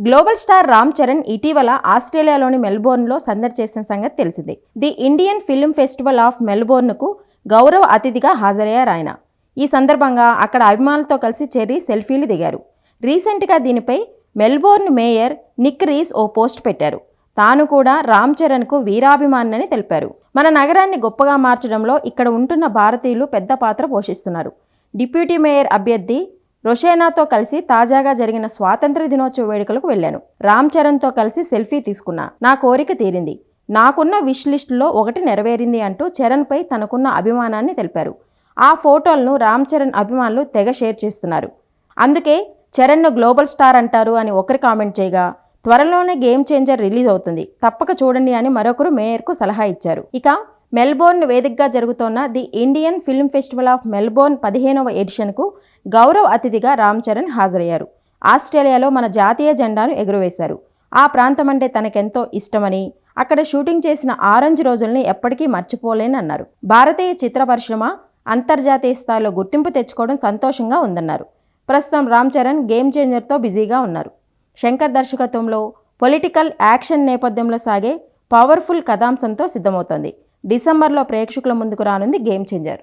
Global star Ram Charan ఇటీవల ఆస్ట్రేలియాలోని మెల్బోర్న్లో సందడి చేసిన సంగతి తెలిసిందే. The Indian film festival of మెల్బోర్న్కు గౌరవ అతిథిగా హాజరయ్యారు ఆయన. ఈ సందర్భంగా అక్కడ అభిమానులతో కలిసి చెర్రీ సెల్ఫీలు దిగారు. రీసెంట్గా దీనిపై మెల్బోర్న్ మేయర్ నిక్ రీస్ ఓ పోస్ట్ పెట్టారు. తాను కూడా రామ్ చరణ్కు వీరాభిమానిని తెలిపారు. మన నగరాన్ని గొప్పగా మార్చడంలో ఇక్కడ ఉంటున్న భారతీయులు పెద్ద పాత్ర పోషిస్తున్నారు. డిప్యూటీ మేయర్ అభ్యర్థి రొషేనాతో కలిసి తాజాగా జరిగిన స్వాతంత్ర దినోత్సవ వేడుకలకు వెళ్లాను. రామ్ చరణ్తో కలిసి సెల్ఫీ తీసుకున్నా. నా కోరిక తీరింది. నాకున్న విష్ లిస్టులో ఒకటి నెరవేరింది అంటూ చరణ్పై తనకున్న అభిమానాన్ని తెలిపారు. ఆ ఫోటోలను రామ్ చరణ్ అభిమానులు తెగ షేర్ చేస్తున్నారు. అందుకే చరణ్ను గ్లోబల్ స్టార్ అంటారు అని ఒకరు కామెంట్ చేయగా, త్వరలోనే గేమ్ చేంజర్ రిలీజ్ అవుతుంది, తప్పక చూడండి అని మరొకరు మేయర్కు సలహా ఇచ్చారు. ఇక మెల్బోర్న్ వేదికగా జరుగుతోన్న the Indian film festival of Melbourne 15వ ఎడిషన్కు గౌరవ అతిథిగా రామ్ చరణ్ హాజరయ్యారు. ఆస్ట్రేలియాలో మన జాతీయ జెండాను ఎగురవేశారు. ఆ ప్రాంతమంటే తనకెంతో ఇష్టమని, అక్కడ షూటింగ్ చేసిన ఆరెంజ్ రోజుల్ని ఎప్పటికీ మర్చిపోలేనన్నారు. భారతీయ చిత్ర పరిశ్రమ అంతర్జాతీయ స్థాయిలో గుర్తింపు తెచ్చుకోవడం సంతోషంగా ఉందన్నారు. ప్రస్తుతం రామ్ చరణ్ గేమ్ చేంజర్తో బిజీగా ఉన్నారు. శంకర్ దర్శకత్వంలో పొలిటికల్ యాక్షన్ నేపథ్యంలో సాగే పవర్ఫుల్ కథాంశంతో సిద్ధమవుతోంది. డిసెంబర్లో ప్రేక్షకుల ముందుకు రానుంది గేమ్ చేంజర్.